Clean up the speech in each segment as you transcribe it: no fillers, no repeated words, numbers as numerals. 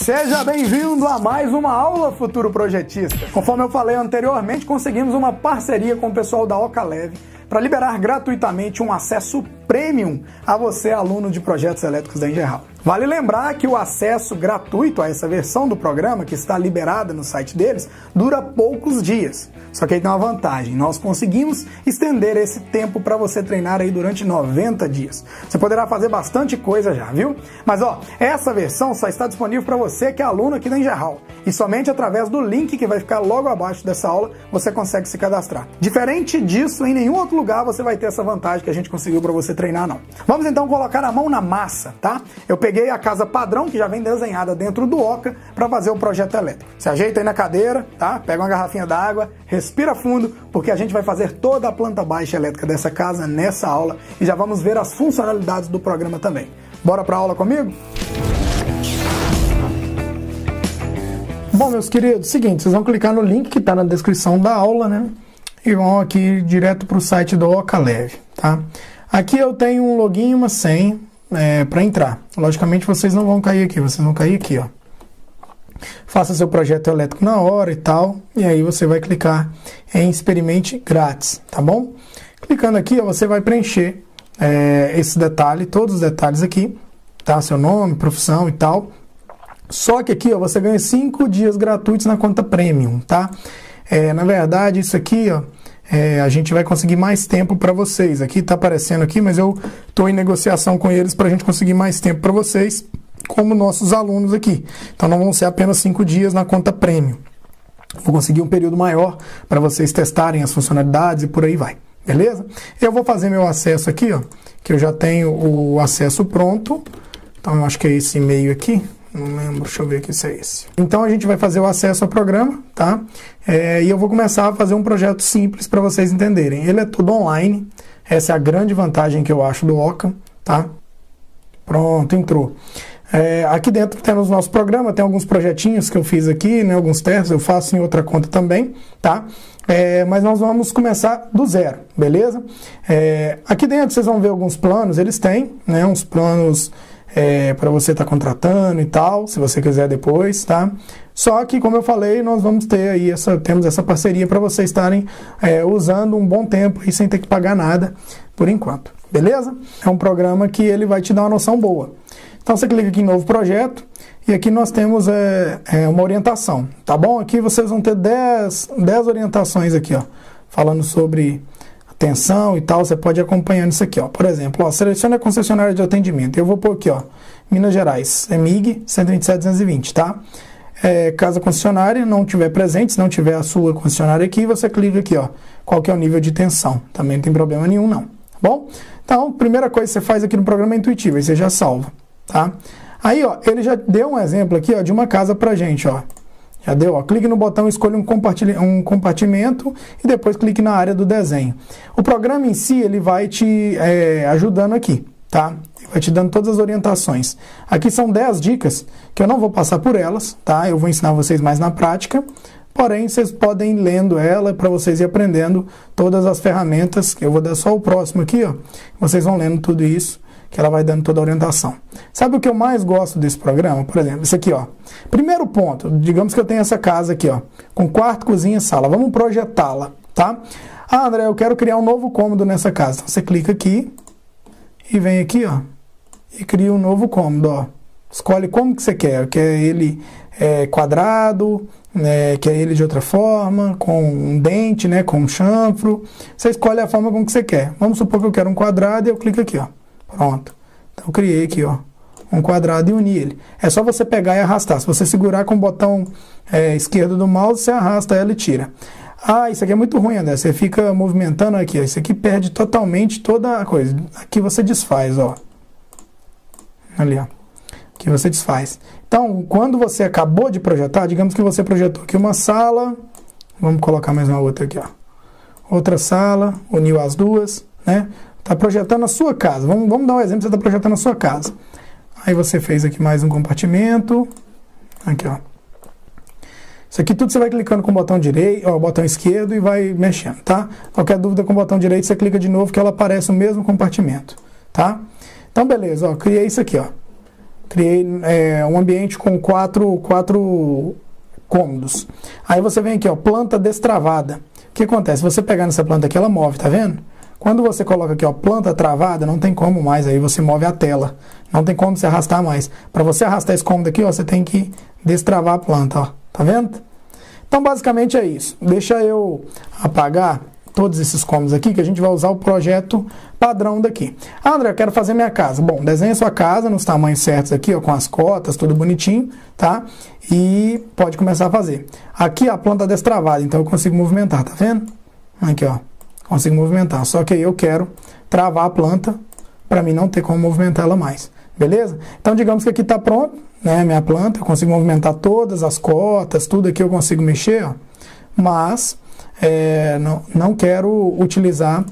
Seja bem-vindo a mais uma aula, futuro projetista. Conforme eu falei anteriormente, conseguimos uma parceria com o pessoal da Ocalev para liberar gratuitamente um acesso premium a você, aluno de projetos elétricos da Engerral. Vale lembrar que o acesso gratuito a essa versão do programa, que está liberada no site deles, dura poucos dias. Só que aí tem uma vantagem, nós conseguimos estender esse tempo para você treinar aí durante 90 dias. Você poderá fazer bastante coisa já, viu? Mas essa versão só está disponível para você que é aluno aqui da Engerral. E somente através do link que vai ficar logo abaixo dessa aula, você consegue se cadastrar. Diferente disso, em nenhum outro lugar você vai ter essa vantagem que a gente conseguiu para você treinar, não. Vamos então colocar a mão na massa, tá? Eu peguei a casa padrão, que já vem desenhada dentro do Oca, para fazer o projeto elétrico. Se ajeita aí na cadeira, tá? Pega uma garrafinha d'água, respira fundo, porque a gente vai fazer toda a planta baixa elétrica dessa casa nessa aula e já vamos ver as funcionalidades do programa também. Bora para a aula comigo? Bom, meus queridos, seguinte, vocês vão clicar no link que está na descrição da aula, né? E vão aqui direto para o site do Ocalev, tá? Aqui eu tenho um login e uma senha para entrar. Logicamente vocês não vão cair aqui, vocês vão cair aqui, ó. Faça seu projeto elétrico na hora e tal, e aí você vai clicar em experimente grátis, tá bom? Clicando aqui, ó, você vai preencher esse detalhe, todos os detalhes aqui, tá? Seu nome, profissão e tal. Só que aqui, ó, você ganha 5 dias gratuitos na conta Premium, tá? Na verdade, isso aqui, ó, a gente vai conseguir mais tempo para vocês. Aqui tá aparecendo aqui, mas eu estou em negociação com eles para a gente conseguir mais tempo para vocês, como nossos alunos aqui. Então não vão ser apenas 5 dias na conta Premium. Vou conseguir um período maior para vocês testarem as funcionalidades e por aí vai. Beleza? Eu vou fazer meu acesso aqui, ó, que eu já tenho o acesso pronto. Então eu acho que é esse e-mail aqui. Não lembro, deixa eu ver aqui se é esse. Então a gente vai fazer o acesso ao programa, tá? E eu vou começar a fazer um projeto simples para vocês entenderem. Ele é tudo online, essa é a grande vantagem que eu acho do Oca, tá? Pronto, entrou. Aqui dentro temos o nosso programa, tem alguns projetinhos que eu fiz aqui, né? Alguns testes, eu faço em outra conta também, tá? Mas nós vamos começar do zero, beleza? Aqui dentro vocês vão ver alguns planos, eles têm, né? Uns planos para você estar contratando e tal, se você quiser depois, tá? Só que, como eu falei, nós vamos ter aí temos essa parceria para vocês estarem usando um bom tempo e sem ter que pagar nada por enquanto, beleza? É um programa que ele vai te dar uma noção boa. Então você clica aqui em novo projeto e aqui nós temos uma orientação, tá bom? Aqui vocês vão ter 10 orientações aqui, ó, falando sobre atenção e tal, você pode ir acompanhando isso aqui, ó. Por exemplo, ó, selecione a concessionária de atendimento. Eu vou pôr aqui, ó, Minas Gerais, MIG 127.220, tá? Caso a concessionária não tiver presente, se não tiver a sua concessionária aqui, você clica aqui, ó, qual que é o nível de tensão. Também não tem problema nenhum, não, tá bom? Então, primeira coisa que você faz aqui no programa é intuitivo, aí você já salva, tá? Aí, ó, ele já deu um exemplo aqui, ó, de uma casa pra gente, ó. Já deu, ó, clique no botão, escolha um compartimento e depois clique na área do desenho. O programa em si, ele vai te ajudando aqui, tá? Vai te dando todas as orientações. Aqui são 10 dicas que eu não vou passar por elas, tá? Eu vou ensinar vocês mais na prática, porém vocês podem ir lendo ela para vocês ir aprendendo todas as ferramentas. Eu vou dar só o próximo aqui, ó. Vocês vão lendo tudo isso, que ela vai dando toda a orientação. Sabe o que eu mais gosto desse programa? Por exemplo, isso aqui, ó. Primeiro ponto, digamos que eu tenho essa casa aqui, ó, com quarto, cozinha, sala. Vamos projetá-la, tá? Ah, André, eu quero criar um novo cômodo nessa casa. Então, você clica aqui e vem aqui, ó, e cria um novo cômodo, ó. Escolhe como que você quer. Quer ele quadrado, quer ele de outra forma, com um dente, né, com um chanfro. Você escolhe a forma como que você quer. Vamos supor que eu quero um quadrado e eu clico aqui, ó. Pronto. Então eu criei aqui, ó, um quadrado e uni ele. É só você pegar e arrastar. Se você segurar com o botão esquerdo do mouse, você arrasta ela e tira. Ah, isso aqui é muito ruim, André. Você fica movimentando aqui, ó. Isso aqui perde totalmente toda a coisa. Aqui você desfaz, ó. Ali, ó. Aqui você desfaz. Então, quando você acabou de projetar, digamos que você projetou aqui uma sala. Vamos colocar mais uma outra aqui, ó. Outra sala, uniu as duas, né? Está projetando a sua casa. Vamos dar um exemplo, você está projetando a sua casa. Aí você fez aqui mais um compartimento. Aqui, ó. Isso aqui tudo você vai clicando com o botão direito, ó, o botão esquerdo e vai mexendo, tá? Qualquer dúvida com o botão direito, você clica de novo que ela aparece o mesmo compartimento, tá? Então, beleza, ó, criei isso aqui, ó. criei um ambiente com quatro cômodos. Aí você vem aqui, ó, planta destravada. O que acontece? Você pegar nessa planta aqui, ela move, tá vendo? Quando você coloca aqui, ó, planta travada, não tem como mais, aí você move a tela. Não tem como você arrastar mais. Para você arrastar esse cômodo aqui, ó, você tem que destravar a planta, ó. Tá vendo? Então, basicamente é isso. Deixa eu apagar todos esses cômodos aqui, que a gente vai usar o projeto padrão daqui. Ah, André, eu quero fazer minha casa. Bom, desenha sua casa nos tamanhos certos aqui, ó, com as cotas, tudo bonitinho, tá? E pode começar a fazer. Aqui a planta destravada, então eu consigo movimentar, tá vendo? Aqui, ó, consigo movimentar. Só que aí eu quero travar a planta para mim não ter como movimentar ela mais. Beleza? Então, digamos que aqui está pronto, né, minha planta, eu consigo movimentar todas as cotas, tudo aqui eu consigo mexer, ó, mas não quero utilizar,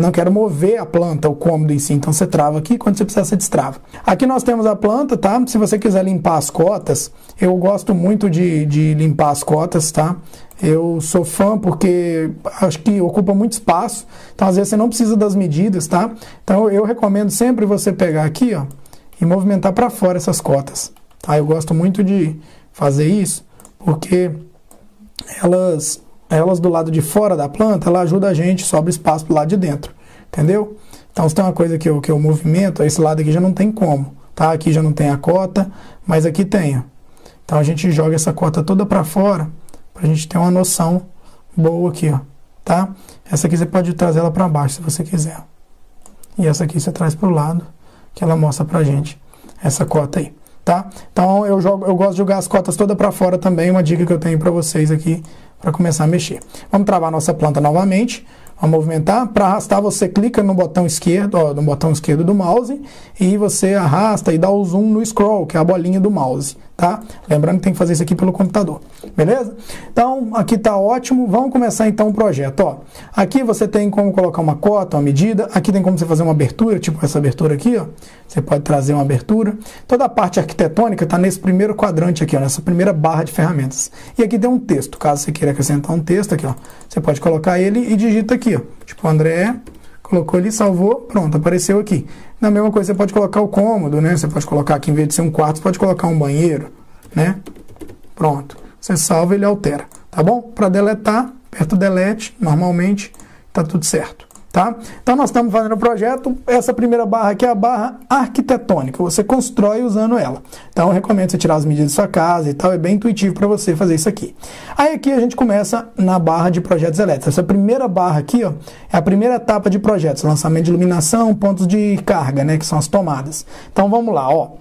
não quero mover a planta, o cômodo em si, então você trava aqui, quando você precisar você destrava. Aqui nós temos a planta, tá? Se você quiser limpar as cotas, eu gosto muito de limpar as cotas, tá? Eu sou fã porque acho que ocupa muito espaço, então às vezes você não precisa das medidas, tá? Então eu recomendo sempre você pegar aqui, ó, e movimentar para fora essas cotas, tá? Eu gosto muito de fazer isso porque elas do lado de fora da planta, ela ajuda a gente, sobra espaço pro lado de dentro, entendeu? Então se tem uma coisa que eu movimento, esse lado aqui já não tem como, tá? Aqui já não tem a cota, mas aqui tem, ó. Então a gente joga essa cota toda para fora, pra gente ter uma noção boa aqui, ó, tá? Essa aqui você pode trazer ela para baixo, se você quiser. E essa aqui você traz pro lado, que ela mostra pra gente essa cota aí, tá? Então eu gosto de jogar as cotas todas para fora também, uma dica que eu tenho para vocês aqui, para começar a mexer. Vamos travar a nossa planta novamente. Vamos movimentar. Para arrastar, você clica no botão esquerdo, ó, no botão esquerdo do mouse e você arrasta e dá o zoom no scroll, que é a bolinha do mouse, tá? Lembrando que tem que fazer isso aqui pelo computador, beleza? Então, aqui tá ótimo. Vamos começar então o projeto, ó. Aqui você tem como colocar uma cota, uma medida. Aqui tem como você fazer uma abertura, tipo essa abertura aqui, ó. Você pode trazer uma abertura. Toda a parte arquitetônica tá nesse primeiro quadrante aqui, ó, nessa primeira barra de ferramentas. E aqui tem um texto, caso você queira acrescentar um texto aqui, ó. Você pode colocar ele e digita aqui, ó. Tipo, André, colocou ali, salvou, pronto, apareceu aqui. Na mesma coisa, você pode colocar o cômodo, né? Você pode colocar aqui, em vez de ser um quarto, você pode colocar um banheiro, né? Pronto. Você salva e ele altera, tá bom? Para deletar, aperta o delete, normalmente, tá tudo certo, tá? Então, nós estamos fazendo o projeto. Essa primeira barra aqui é a barra arquitetônica. Você constrói usando ela. Então, eu recomendo você tirar as medidas da sua casa e tal. É bem intuitivo para você fazer isso aqui. Aí, aqui a gente começa na barra de projetos elétricos. Essa primeira barra aqui, ó, é a primeira etapa de projetos. Lançamento de iluminação, pontos de carga, né, que são as tomadas. Então, vamos lá, ó.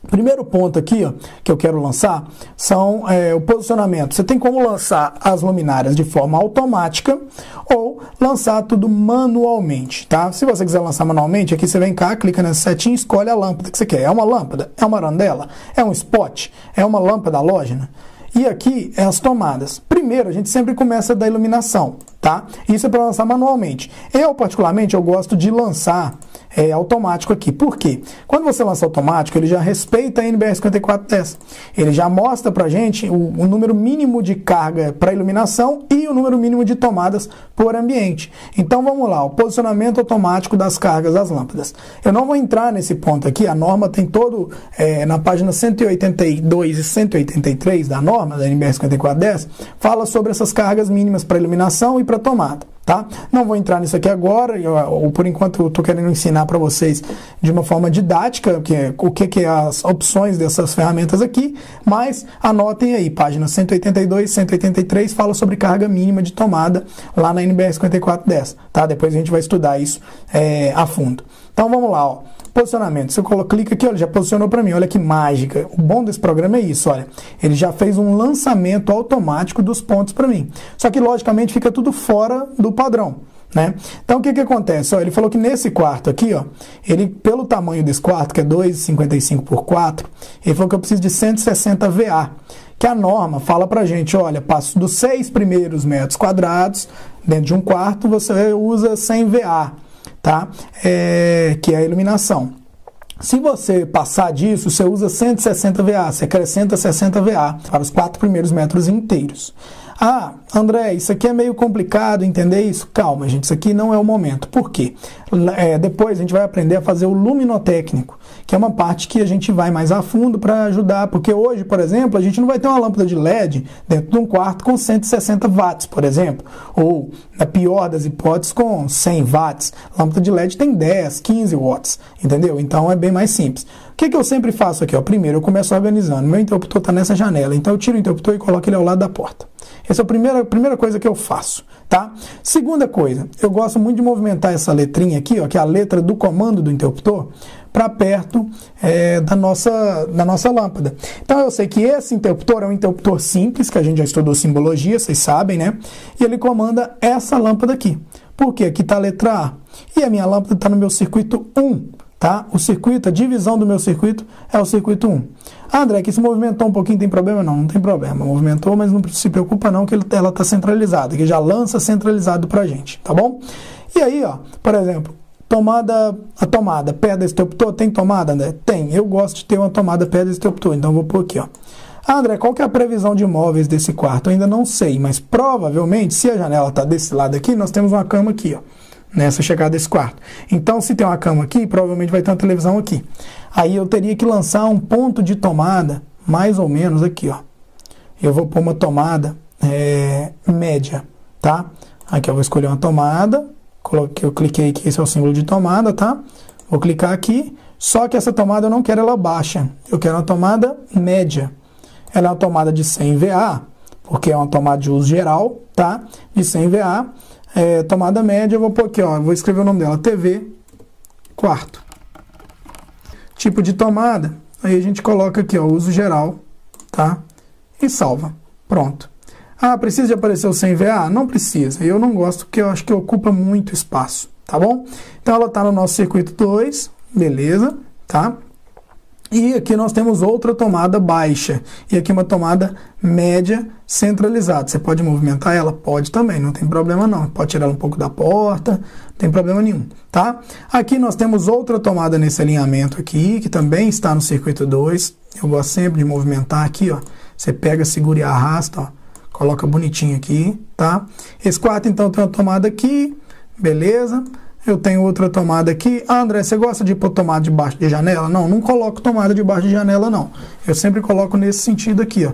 Primeiro ponto aqui, ó, que eu quero lançar são o posicionamento. Você tem como lançar as luminárias de forma automática ou lançar tudo manualmente, tá? Se você quiser lançar manualmente, aqui você vem cá, clica nessa setinha e escolhe a lâmpada que você quer. É uma lâmpada? É uma arandela? É um spot? É uma lâmpada halógena? E aqui é as tomadas. Primeiro, a gente sempre começa da iluminação, tá? Isso é para lançar manualmente. Eu, particularmente, eu gosto de lançar automático aqui. Por quê? Quando você lança automático, ele já respeita a NBR 5410. Ele já mostra pra gente o número mínimo de carga para iluminação e o número mínimo de tomadas por ambiente. Então vamos lá, o posicionamento automático das cargas das lâmpadas. Eu não vou entrar nesse ponto aqui, a norma tem todo, na página 182 e 183 da norma, da NBR 5410, fala sobre essas cargas mínimas para iluminação e para tomada. Tá? Não vou entrar nisso aqui agora, ou por enquanto eu estou querendo ensinar para vocês de uma forma didática o que é as opções dessas ferramentas aqui, mas anotem aí, página 182 e 183 fala sobre carga mínima de tomada lá na NBR 5410, tá? Depois a gente vai estudar isso a fundo. Então vamos lá, ó. Posicionamento, você clica aqui, olha, já posicionou para mim, olha que mágica. O bom desse programa é isso, olha, ele já fez um lançamento automático dos pontos para mim. Só que logicamente fica tudo fora do padrão, né? Então o que acontece? Ó, ele falou que nesse quarto aqui, ó, ele pelo tamanho desse quarto, que é 2,55 por 4, ele falou que eu preciso de 160 VA. Que a norma fala pra gente, olha, passo dos 6 primeiros metros quadrados dentro de um quarto, você usa 100 VA. Tá? Que é a iluminação. Se você passar disso, você usa 160 VA, você acrescenta 60 VA para os 4 primeiros metros inteiros. Ah, André, isso aqui é meio complicado entender isso. Calma, gente, isso aqui não é o momento. Por quê? Depois a gente vai aprender a fazer o luminotécnico, que é uma parte que a gente vai mais a fundo para ajudar, porque hoje, por exemplo, a gente não vai ter uma lâmpada de LED dentro de um quarto com 160 watts, por exemplo, ou, na pior das hipóteses, com 100 watts. A lâmpada de LED tem 10, 15 watts, entendeu? Então é bem mais simples. O que eu sempre faço aqui? Primeiro, eu começo organizando. Meu interruptor está nessa janela, então eu tiro o interruptor e coloco ele ao lado da porta. Essa é a primeira coisa que eu faço, tá? Segunda coisa, eu gosto muito de movimentar essa letrinha aqui, ó, que é a letra do comando do interruptor, para perto da nossa lâmpada. Então eu sei que esse interruptor é um interruptor simples, que a gente já estudou simbologia, vocês sabem, né? E ele comanda essa lâmpada aqui. Por quê? Aqui está a letra A. E a minha lâmpada está no meu circuito 1. Tá? O circuito, a divisão do meu circuito é o circuito 1. Ah, André, que se movimentou um pouquinho, tem problema? Não, não tem problema. Movimentou, mas não se preocupa não, que ela está centralizada, que já lança centralizado pra gente, tá bom? E aí, ó, por exemplo, a tomada perto desse interruptor, tem tomada, André? Tem. Eu gosto de ter uma tomada perto desse interruptor, então eu vou pôr aqui, ó. Ah, André, qual que é a previsão de móveis desse quarto? Eu ainda não sei, mas provavelmente, se a janela está desse lado aqui, nós temos uma cama aqui, ó, nessa chegada desse quarto. Então, se tem uma cama aqui, provavelmente vai ter uma televisão aqui. Aí eu teria que lançar um ponto de tomada, mais ou menos aqui, ó. Eu vou pôr uma tomada média, tá? Aqui eu vou escolher uma tomada, eu cliquei aqui, esse é o símbolo de tomada, tá? Vou clicar aqui, só que essa tomada eu não quero ela baixa, eu quero uma tomada média. Ela é uma tomada de 100 VA, porque é uma tomada de uso geral, tá? De 100 VA. Tomada média, eu vou pôr aqui, ó, vou escrever o nome dela, TV quarto. Tipo de tomada, aí a gente coloca aqui, ó, uso geral, tá? E salva. Pronto. Ah, precisa de aparecer o 100 VA? Não precisa. Eu não gosto, porque eu acho que ocupa muito espaço, tá bom? Então ela tá no nosso circuito 2, beleza, tá? E aqui nós temos outra tomada baixa. E aqui uma tomada média centralizada. Você pode movimentar ela? Pode também, não tem problema não. Pode tirar ela um pouco da porta, não tem problema nenhum, tá? Aqui nós temos outra tomada nesse alinhamento aqui, que também está no circuito 2. Eu gosto sempre de movimentar aqui, ó. Você pega, segura e arrasta, ó. Coloca bonitinho aqui, tá? Esse quarto, então, tem uma tomada aqui, beleza. Eu tenho outra tomada aqui. Ah, André, você gosta de pôr tomada debaixo de janela? Não, não coloco tomada debaixo de janela, não. Eu sempre coloco nesse sentido aqui, ó.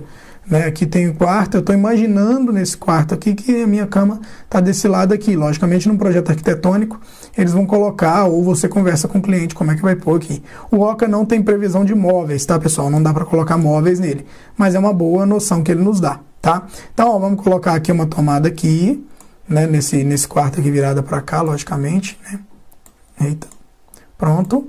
Né? Aqui tem o quarto, eu estou imaginando nesse quarto aqui que a minha cama está desse lado aqui. Logicamente, num projeto arquitetônico, eles vão colocar, ou você conversa com o cliente, como é que vai pôr aqui. O Oca não tem previsão de móveis, tá, pessoal? Não dá para colocar móveis nele, mas é uma boa noção que ele nos dá, tá? Então, ó, vamos colocar aqui uma tomada aqui, né, nesse quarto aqui virada para cá, logicamente, né? Eita. Pronto.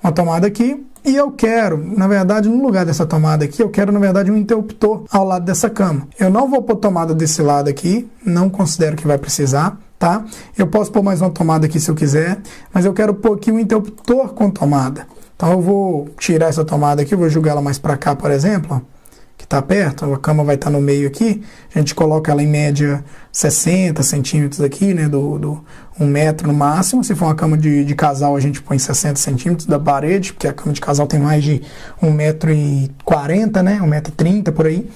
Uma tomada aqui. E eu quero, na verdade, no lugar dessa tomada aqui, eu quero, na verdade, um interruptor ao lado dessa cama. Eu não vou pôr tomada desse lado aqui, não considero que vai precisar, tá? Eu posso pôr mais uma tomada aqui se eu quiser, mas eu quero pôr aqui um interruptor com tomada. Então eu vou tirar essa tomada aqui, vou jogar ela mais para cá, por exemplo, ó, que está perto, a cama vai estar no meio aqui, a gente coloca ela em média 60 centímetros aqui, né, 1 metro no máximo. Se for uma cama de casal, a gente põe 60 centímetros da parede, porque a cama de casal tem mais de 1,40 m, né, 1,30 m por aí.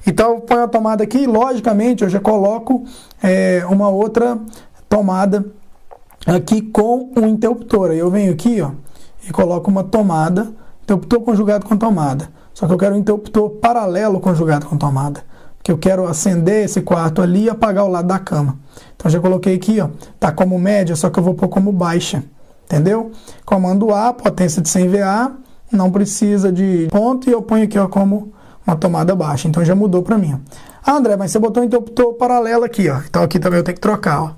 Então eu ponho a tomada aqui e, logicamente, eu já coloco uma outra tomada aqui com um interruptor. Aí eu venho aqui, ó, e coloco uma tomada, interruptor conjugado com tomada. Só que eu quero um interruptor paralelo conjugado com tomada, porque eu quero acender esse quarto ali e apagar o lado da cama. Então já coloquei aqui, ó, tá como média, só que eu vou pôr como baixa, entendeu? Comando A, potência de 100 VA, não precisa de ponto, e eu ponho aqui, ó, como uma tomada baixa. Então já mudou para mim, ó. Ah, André, mas você botou um interruptor paralelo aqui, ó. Então aqui também eu tenho que trocar, ó.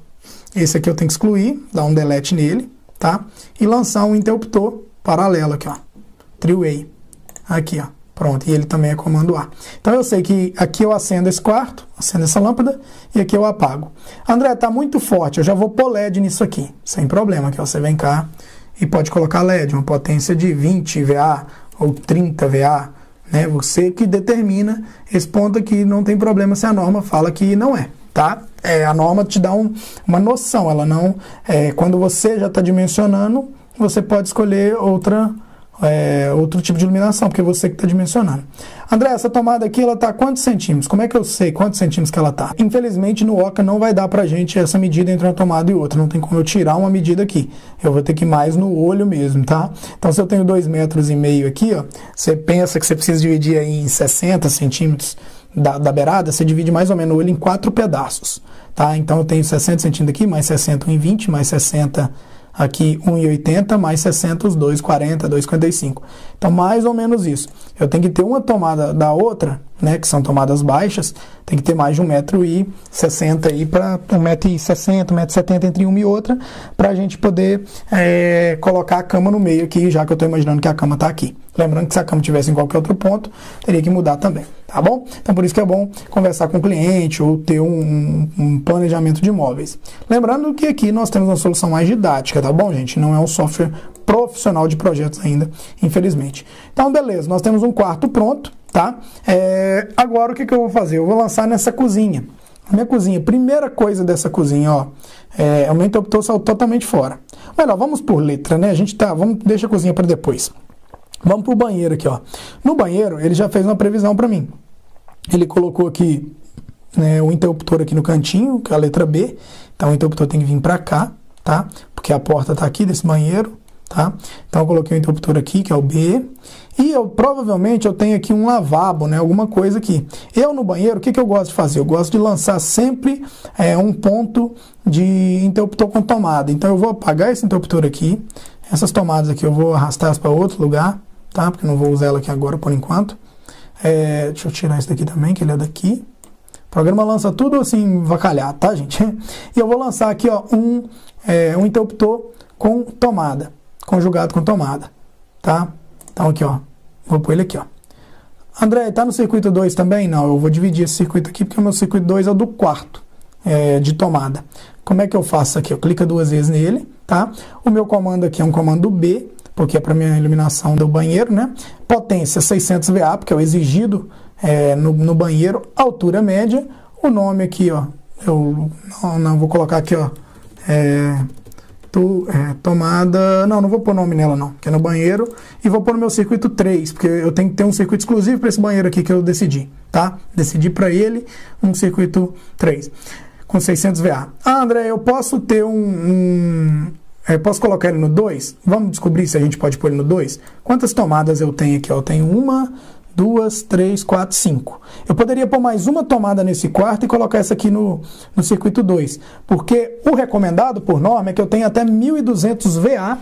Esse aqui eu tenho que excluir, dar um delete nele, tá? E lançar um interruptor paralelo aqui, ó. Three-way. Aqui, ó. Pronto, e ele também é comando A. Então eu sei que aqui eu acendo esse quarto, acendo essa lâmpada, e aqui eu apago. André, tá muito forte, eu já vou pôr LED nisso aqui, sem problema. Aqui você vem cá e pode colocar LED, uma potência de 20 VA ou 30 VA, né? Você que determina esse ponto aqui, não tem problema se a norma fala que não é, tá? A norma te dá uma noção, ela não... quando você já está dimensionando, você pode escolher outra outro tipo de iluminação, porque você que está dimensionando. André, essa tomada aqui, ela está a quantos centímetros? Como é que eu sei quantos centímetros que ela está? Infelizmente, no Oca não vai dar pra gente essa medida entre uma tomada e outra, não tem como eu tirar uma medida aqui. Eu vou ter que ir mais no olho mesmo, tá? Então, se eu tenho 2,5 metros aqui, ó, você pensa que você precisa dividir aí em 60 centímetros da beirada, você divide mais ou menos o olho em 4 pedaços, tá? Então, eu tenho 60 centímetros aqui, mais 60, 1,20, mais 60 aqui 1,80, mais 60, os 2,40, 2,55. Então, mais ou menos isso. Eu tenho que ter uma tomada da outra, né, que são tomadas baixas, tem que ter mais de 1,60 m aí para 1,60 m, 1,70 m entre uma e outra, para a gente poder colocar a cama no meio aqui, já que eu estou imaginando que a cama está aqui. Lembrando que se a cama estivesse em qualquer outro ponto, teria que mudar também, tá bom? Então, por isso que é bom conversar com o cliente ou ter um planejamento de imóveis. Lembrando que aqui nós temos uma solução mais didática, tá bom, gente? Não é um software profissional de projetos ainda, infelizmente. Então, beleza, nós temos um quarto pronto, tá? Agora, o que eu vou fazer? Eu vou lançar nessa cozinha. A minha cozinha, primeira coisa dessa cozinha, ó, o meu interruptor saiu totalmente fora. Melhor, vamos por letra, né? Deixa a cozinha para depois. Vamos pro banheiro aqui, ó. No banheiro, ele já fez uma previsão para mim. Ele colocou aqui o interruptor aqui no cantinho, que é a letra B. Então, o interruptor tem que vir para cá, tá? Porque a porta tá aqui desse banheiro, tá? Então, eu coloquei o interruptor aqui, que é o B. E provavelmente eu tenho aqui um lavabo, né? Alguma coisa aqui. Eu no banheiro, o que eu gosto de fazer? Eu gosto de lançar sempre um ponto de interruptor com tomada. Então, eu vou apagar esse interruptor aqui. Essas tomadas aqui eu vou arrastá-las para outro lugar, tá? Porque eu não vou usar ela aqui agora por enquanto. Deixa eu tirar esse daqui também, que ele é daqui. O programa lança tudo assim, vacalhado, tá, gente? E eu vou lançar aqui, ó, um interruptor com tomada, conjugado com tomada, tá? Então aqui, ó, vou pôr ele aqui, ó. André, tá no circuito 2 também? Não, eu vou dividir esse circuito aqui, porque o meu circuito 2 é o do quarto de tomada. Como é que eu faço aqui? Eu clico 2 vezes nele, tá? O meu comando aqui é um comando B, porque é para minha iluminação do banheiro, né? Potência 600 VA, porque é o exigido no banheiro. Altura média. O nome aqui, ó, eu não vou colocar aqui, ó, tomada, não vou pôr nome nela não, que é no banheiro, e vou pôr no meu circuito 3, porque eu tenho que ter um circuito exclusivo para esse banheiro aqui que eu decidi, tá? Decidi para ele um circuito 3, com 600 VA. Ah, André, eu posso ter posso colocar ele no 2? Vamos descobrir se a gente pode pôr ele no 2? Quantas tomadas eu tenho aqui? Eu tenho 1, 2, 3, 4, 5. Eu poderia pôr mais uma tomada nesse quarto e colocar essa aqui no circuito 2. Porque o recomendado por norma é que eu tenha até 1.200 VA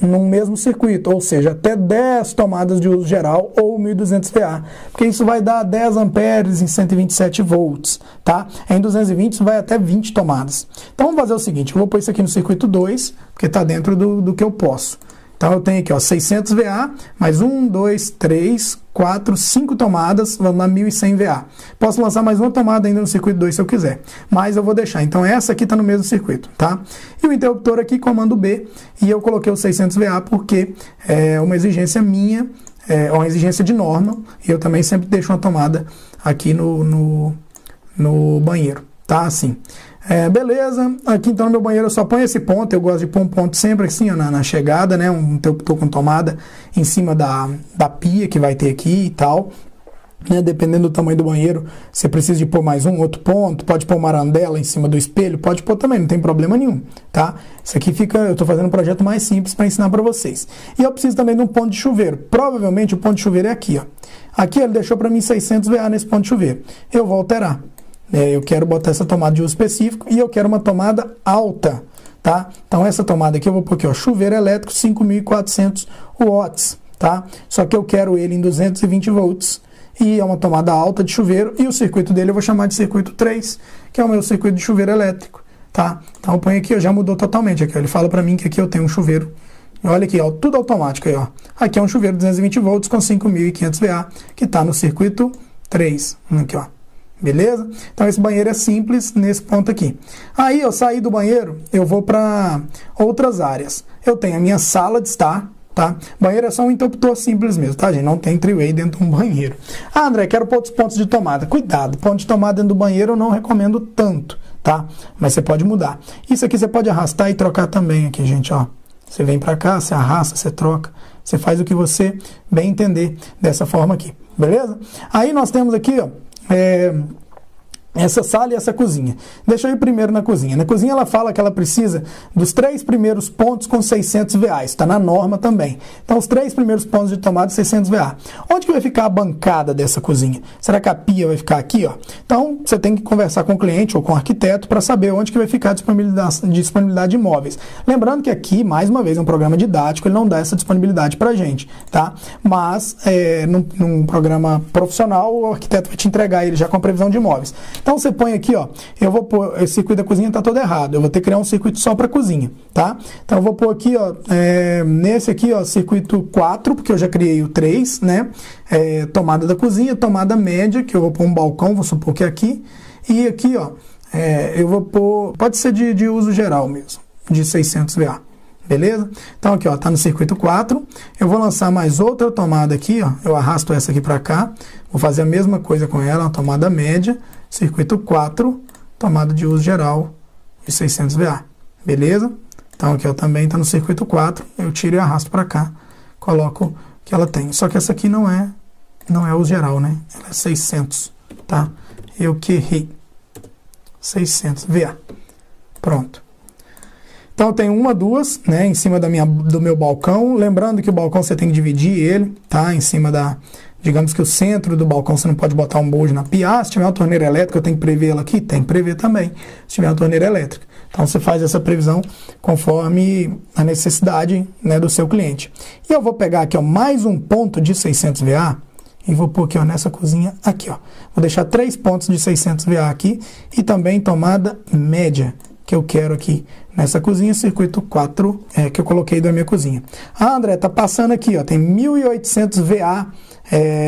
no mesmo circuito. Ou seja, até 10 tomadas de uso geral ou 1.200 VA. Porque isso vai dar 10 amperes em 127 volts. Tá? Em 220 isso vai até 20 tomadas. Então vamos fazer o seguinte. Eu vou pôr isso aqui no circuito 2, porque está dentro do que eu posso. Então, eu tenho aqui, ó, 600 VA, mais 1, 2, 3, 4, 5 tomadas, vamos dar 1.100 VA. Posso lançar mais uma tomada ainda no circuito 2 se eu quiser, mas eu vou deixar. Então, essa aqui está no mesmo circuito, tá? E o interruptor aqui, comando B, e eu coloquei o 600 VA porque é uma exigência minha, é uma exigência de norma, e eu também sempre deixo uma tomada aqui no banheiro, tá? Assim. Beleza, aqui então no meu banheiro eu só ponho esse ponto, eu gosto de pôr um ponto sempre assim, ó, na chegada, né, um interruptor com tomada em cima da pia que vai ter aqui e tal, né, dependendo do tamanho do banheiro, você precisa de pôr mais outro ponto, pode pôr uma arandela em cima do espelho, pode pôr também, não tem problema nenhum, tá? Isso aqui eu estou fazendo um projeto mais simples para ensinar para vocês. E eu preciso também de um ponto de chuveiro, provavelmente o ponto de chuveiro é aqui, ó. Aqui ele deixou para mim 600 VA nesse ponto de chuveiro, eu vou alterar. Eu quero botar essa tomada de uso específico e eu quero uma tomada alta, tá? Então essa tomada aqui eu vou pôr aqui, ó, chuveiro elétrico 5.400 watts, tá? Só que eu quero ele em 220 volts e é uma tomada alta de chuveiro e o circuito dele eu vou chamar de circuito 3, que é o meu circuito de chuveiro elétrico, tá? Então eu ponho aqui, ó, já mudou totalmente aqui, ó, ele fala para mim que aqui eu tenho um chuveiro. Olha aqui, ó, tudo automático aí, ó. Aqui é um chuveiro de 220 volts com 5.500 VA, que está no circuito 3, aqui, ó. Beleza? Então esse banheiro é simples nesse ponto aqui. Aí eu saí do banheiro, eu vou para outras áreas. Eu tenho a minha sala de estar, tá? Banheiro é só um interruptor simples mesmo, tá, gente? Não tem three-way dentro de um banheiro. Ah, André, quero pôr outros pontos de tomada. Cuidado, ponto de tomada dentro do banheiro eu não recomendo tanto, tá? Mas você pode mudar. Isso aqui você pode arrastar e trocar também aqui, gente, ó. Você vem para cá, você arrasta, você troca, você faz o que você bem entender dessa forma aqui, beleza? Aí nós temos aqui, ó, essa sala e essa cozinha. Deixa eu ir primeiro na cozinha. Na cozinha ela fala que ela precisa dos 3 primeiros pontos com 600 VA. Está na norma também. Então, os 3 primeiros pontos de tomada, 600 VA. Onde que vai ficar a bancada dessa cozinha? Será que a pia vai ficar aqui, ó? Então, você tem que conversar com o cliente ou com o arquiteto para saber onde que vai ficar a disponibilidade de imóveis. Lembrando que aqui, mais uma vez, é um programa didático, ele não dá essa disponibilidade para a gente, tá? Mas, num programa profissional, o arquiteto vai te entregar ele já com a previsão de imóveis. Então você põe aqui, ó, eu vou pôr, esse circuito da cozinha está todo errado, eu vou ter que criar um circuito só para cozinha, tá? Então eu vou pôr aqui, ó, nesse aqui, ó, circuito 4, porque eu já criei o 3, né? Tomada da cozinha, tomada média, que eu vou pôr um balcão, vou supor que é aqui, e aqui, ó, eu vou pôr, pode ser de uso geral mesmo, de 600 VA. Beleza? Então aqui, ó, tá no circuito 4. Eu vou lançar mais outra tomada aqui, ó. Eu arrasto essa aqui para cá. Vou fazer a mesma coisa com ela, uma tomada média, circuito 4, tomada de uso geral de 600 VA. Beleza? Então aqui, ó, também tá no circuito 4. Eu tiro e arrasto para cá. Coloco que ela tem. Só que essa aqui não é uso geral, né? Ela é 600, tá? Eu que errei. 600 VA. Pronto. Então eu tenho uma, duas, né, em cima do meu balcão. Lembrando que o balcão você tem que dividir ele, tá? Em cima digamos que o centro do balcão você não pode botar um bojo na pia. Se tiver uma torneira elétrica, eu tenho que prever ela aqui? Tem que prever também, se tiver uma torneira elétrica. Então você faz essa previsão conforme a necessidade, né, do seu cliente. E eu vou pegar aqui, ó, mais um ponto de 600 VA e vou pôr aqui, ó, nessa cozinha aqui, ó. Vou deixar 3 pontos de 600 VA aqui e também tomada média que eu quero aqui nessa cozinha, circuito 4, que eu coloquei da minha cozinha. Ah, André, tá passando aqui, ó, tem 1.800 VA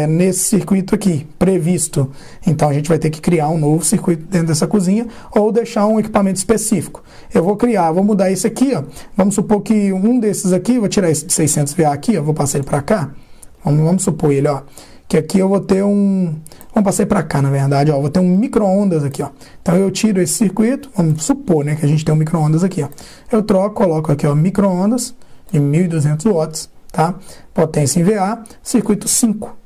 nesse circuito aqui, previsto. Então, a gente vai ter que criar um novo circuito dentro dessa cozinha ou deixar um equipamento específico. Eu vou mudar esse aqui, ó. Vamos supor que um desses aqui, vou tirar esse de 600 VA aqui, ó, vou passar ele para cá. Vamos supor ele, ó, que aqui eu vou ter vamos passar para cá, na verdade, ó, vou ter um micro-ondas aqui, ó. Então eu tiro esse circuito, vamos supor, né, que a gente tem um micro-ondas aqui, ó. Eu coloco aqui, ó, micro-ondas de 1.200 watts, tá? Potência em VA, circuito 5.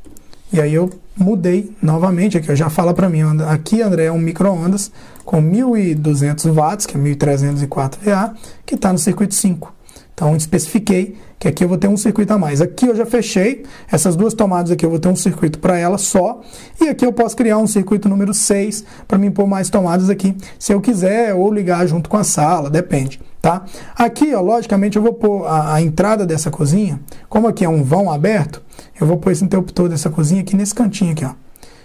E aí eu mudei novamente aqui, ó, já fala para mim, aqui, André, é um micro-ondas com 1.200 watts, que é 1.304 VA, que está no circuito 5. Então, especifiquei que aqui eu vou ter um circuito a mais. Aqui eu já fechei, essas duas tomadas aqui eu vou ter um circuito para ela só. E aqui eu posso criar um circuito número 6 para mim pôr mais tomadas aqui, se eu quiser, ou ligar junto com a sala, depende, tá? Aqui, ó, logicamente, eu vou pôr a entrada dessa cozinha, como aqui é um vão aberto, eu vou pôr esse interruptor dessa cozinha aqui nesse cantinho aqui, ó.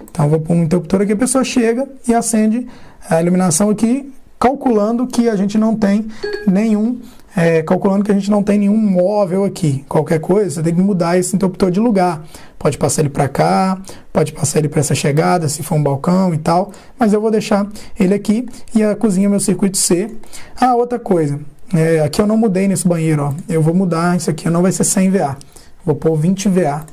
Então, eu vou pôr um interruptor aqui, a pessoa chega e acende a iluminação aqui, calculando que a gente não tem nenhum móvel aqui. Qualquer coisa, você tem que mudar esse interruptor de lugar. Pode passar ele para cá, pode passar ele para essa chegada, se for um balcão e tal. Mas eu vou deixar ele aqui e a cozinha é meu circuito C. Ah, outra coisa. Aqui eu não mudei nesse banheiro, ó. Eu vou mudar isso aqui, não vai ser 100 VA. Vou pôr 20 VA.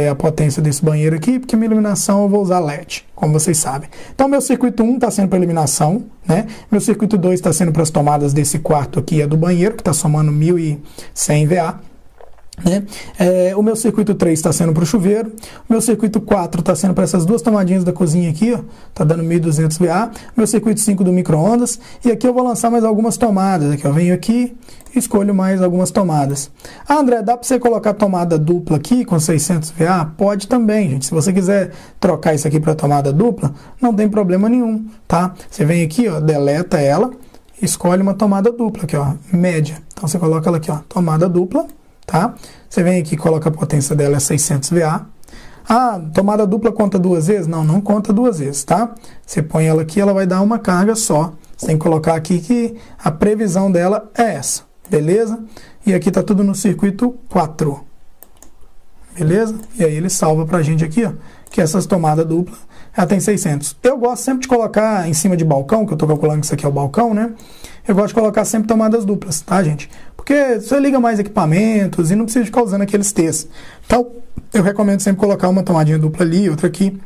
A potência desse banheiro aqui, porque minha iluminação eu vou usar LED, como vocês sabem. Então, meu circuito 1 está sendo para iluminação, né? Meu circuito 2 está sendo para as tomadas desse quarto aqui, do banheiro, que está somando 1.100 VA. Né? O meu circuito 3 está sendo para o chuveiro, o meu circuito 4 está sendo para essas duas tomadinhas da cozinha aqui, está dando 1.200 VA, meu circuito 5 do micro-ondas, e aqui eu vou lançar mais algumas tomadas, aqui eu venho aqui e escolho mais algumas tomadas. Ah, André, dá para você colocar tomada dupla aqui com 600 VA? Pode também, gente, se você quiser trocar isso aqui para tomada dupla, não tem problema nenhum, tá? Você vem aqui, ó, deleta ela, escolhe uma tomada dupla aqui, ó, média, então você coloca ela aqui, ó, tomada dupla, tá? Você vem aqui e coloca a potência dela é 600 VA. Ah, tomada dupla conta 2 vezes? Não, não conta 2 vezes, tá? Você põe ela aqui, ela vai dar uma carga só. Você tem que colocar aqui que a previsão dela é essa, beleza? E aqui tá tudo no circuito 4, beleza? E aí ele salva pra gente aqui, ó, que essas tomadas duplas já tem 600. Eu gosto sempre de colocar em cima de balcão, que eu tô calculando que isso aqui é o balcão, né? Eu gosto de colocar sempre tomadas duplas, tá, gente? Porque você liga mais equipamentos e não precisa ficar usando aqueles T's. Então, eu recomendo sempre colocar uma tomadinha dupla ali, outra aqui,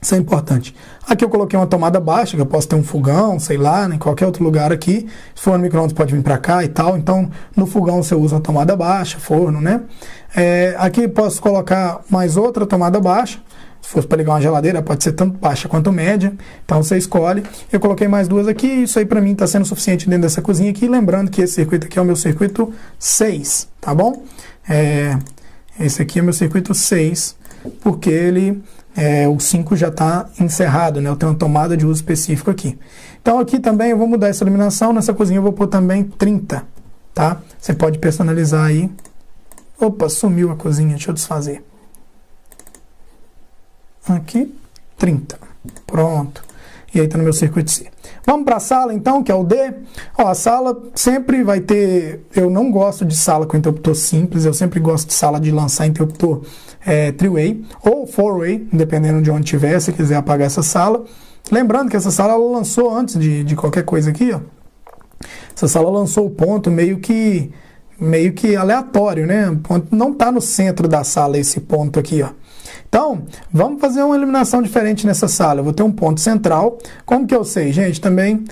Isso é importante. Aqui eu coloquei uma tomada baixa, que eu posso ter um fogão, sei lá, em qualquer outro lugar aqui. Se for no micro-ondas pode vir para cá e tal. Então, no fogão você usa uma tomada baixa, forno, né? Aqui posso colocar mais outra tomada baixa. Se fosse para ligar uma geladeira, pode ser tanto baixa quanto média. Então, você escolhe. Eu coloquei mais duas aqui. Isso aí para mim está sendo suficiente dentro dessa cozinha aqui. Lembrando que esse circuito aqui é o meu circuito 6, tá bom? Esse aqui é o meu circuito 6, porque ele... o 5 já está encerrado, né? Eu tenho uma tomada de uso específico aqui. Então aqui também eu vou mudar essa iluminação. Nessa cozinha eu vou pôr também 30, tá? Você pode personalizar aí. Opa, sumiu a cozinha, deixa eu desfazer. Aqui, 30. Pronto. E aí está no meu circuito C. Vamos para a sala então, que é o D. A sala sempre vai ter... Eu não gosto de sala com interruptor simples, eu sempre gosto de sala de lançar interruptor three-way ou four-way, dependendo de onde tiver, se quiser apagar essa sala. Lembrando que essa sala ela lançou antes de qualquer coisa aqui, ó. Essa sala lançou o ponto meio que aleatório, né? O ponto não está no centro da sala, esse ponto aqui, ó. Então, vamos fazer uma iluminação diferente nessa sala. Eu vou ter um ponto central. Como que eu sei, gente? Também,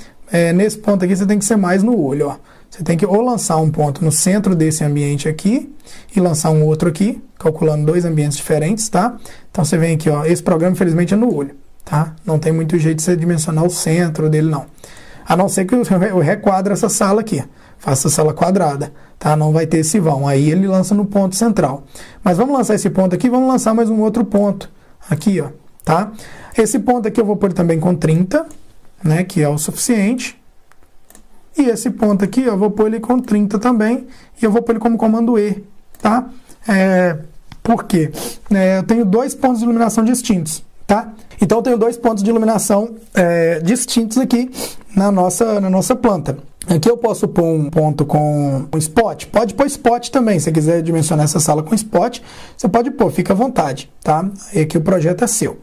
nesse ponto aqui, você tem que ser mais no olho, ó. Você tem que ou lançar um ponto no centro desse ambiente aqui e lançar um outro aqui, calculando dois ambientes diferentes, tá? Então, você vem aqui, ó. Esse programa, infelizmente, é no olho, tá? Não tem muito jeito de você dimensionar o centro dele, não. A não ser que eu requadre essa sala aqui. Faça a sala quadrada, tá? Não vai ter esse vão. Aí ele lança no ponto central. Mas vamos lançar esse ponto aqui, vamos lançar mais um outro ponto aqui, ó, tá? Esse ponto aqui eu vou pôr também com 30, né, que é o suficiente. E esse ponto aqui, eu vou pôr ele com 30 também, e eu vou pôr ele como comando E, tá? Por quê? Eu tenho dois pontos de iluminação distintos, tá? Então eu tenho dois pontos de iluminação distintos aqui na nossa planta. Aqui eu posso pôr um ponto com um spot, pode pôr spot também, se você quiser dimensionar essa sala com spot, você pode pôr, fica à vontade, tá? E aqui o projeto é seu.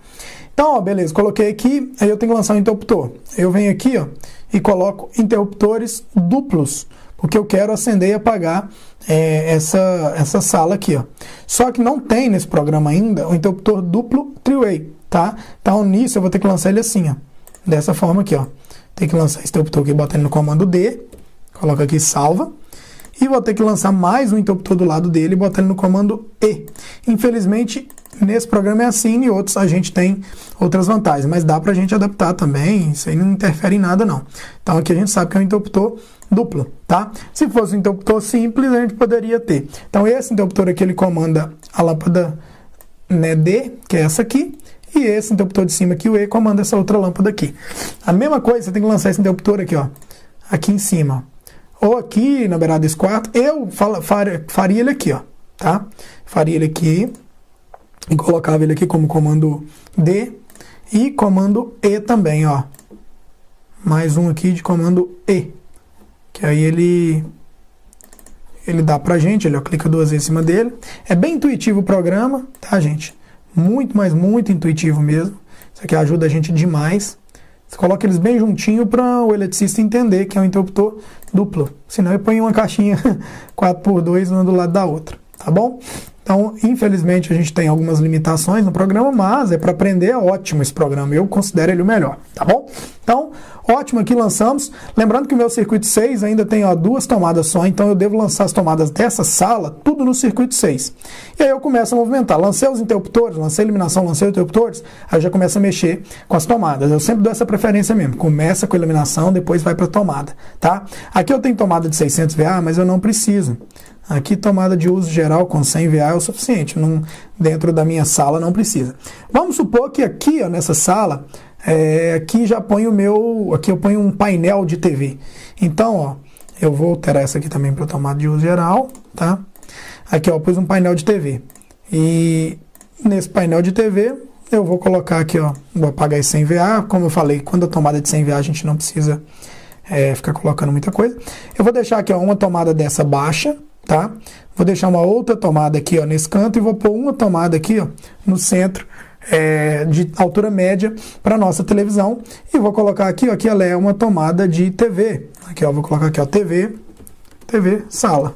Então, ó, beleza, coloquei aqui, aí eu tenho que lançar um interruptor. Eu venho aqui, ó, e coloco interruptores duplos, porque eu quero acender e apagar essa sala aqui, ó. Só que não tem nesse programa ainda o interruptor duplo three-way, tá? Então, nisso eu vou ter que lançar ele assim, ó, dessa forma aqui, ó. Tem que lançar esse interruptor aqui, botar ele no comando D, coloca aqui salva, e vou ter que lançar mais um interruptor do lado dele e botar ele no comando E. Infelizmente, nesse programa é assim, e outros a gente tem outras vantagens, mas dá pra gente adaptar também, isso aí não interfere em nada não. Então aqui a gente sabe que é um interruptor duplo, tá? Se fosse um interruptor simples, a gente poderia ter. Então esse interruptor aqui, ele comanda a lâmpada, né, D, que é essa aqui, e esse interruptor de cima aqui, o E, comanda essa outra lâmpada aqui. A mesma coisa, você tem que lançar esse interruptor aqui, ó, aqui em cima. Ou aqui, na beirada desse quarto, eu faria ele aqui, ó, tá? Faria ele aqui e colocava ele aqui como comando D e comando E também, ó. Mais um aqui de comando E, que aí ele dá pra gente, ele ó, clica duas vezes em cima dele. É bem intuitivo o programa, tá, gente? Muito, mas muito intuitivo mesmo. Isso aqui ajuda a gente demais. Você coloca eles bem juntinho para o eletricista entender que é um interruptor duplo. Senão eu ponho uma caixinha 4x2 uma do lado da outra, tá bom? Então, infelizmente, a gente tem algumas limitações no programa, mas para aprender é ótimo esse programa. Eu considero ele o melhor, tá bom? Então, ótimo, aqui lançamos. Lembrando que o meu circuito 6 ainda tem ó, duas tomadas só, então eu devo lançar as tomadas dessa sala, tudo no circuito 6. E aí eu começo a movimentar. Lancei os interruptores, lancei a iluminação, lancei os interruptores, aí eu já começo a mexer com as tomadas. Eu sempre dou essa preferência mesmo. Começa com a iluminação, depois vai para a tomada, tá? Aqui eu tenho tomada de 600 VA, mas eu não preciso. Aqui tomada de uso geral com 100 VA é o suficiente, dentro da minha sala não precisa. Vamos supor que aqui, ó, nessa sala, aqui já ponho aqui eu ponho um painel de TV. Então, ó, eu vou alterar essa aqui também para tomada de uso geral, tá? Aqui, ó, eu pus um painel de TV. E nesse painel de TV, eu vou colocar aqui, ó, vou apagar esse 100 VA, como eu falei, quando a tomada é de 100 VA a gente não precisa ficar colocando muita coisa. Eu vou deixar aqui, ó, uma tomada dessa baixa, tá? Vou deixar uma outra tomada aqui, ó, nesse canto, e vou pôr uma tomada aqui, ó, no centro, de altura média para nossa televisão, e vou colocar aqui, ó, que ela é uma tomada de TV. Aqui, ó, vou colocar aqui, ó, TV, sala.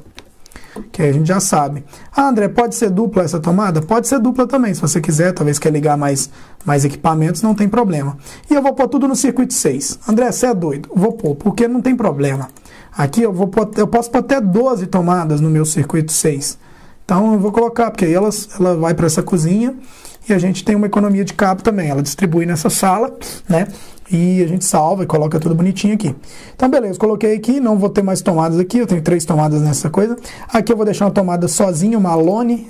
Que aí a gente já sabe. Ah, André, pode ser dupla essa tomada? Pode ser dupla também, se você quiser, talvez quer ligar mais equipamentos, não tem problema. E eu vou pôr tudo no circuito 6. André, você é doido? Vou pôr, porque não tem problema. Aqui eu posso pôr até 12 tomadas no meu circuito 6. Então eu vou colocar, porque aí ela vai para essa cozinha e a gente tem uma economia de cabo também. Ela distribui nessa sala, né? E a gente salva e coloca tudo bonitinho aqui. Então, beleza, coloquei aqui, não vou ter mais tomadas aqui, eu tenho 3 tomadas nessa coisa. Aqui eu vou deixar uma tomada sozinha, uma Alone,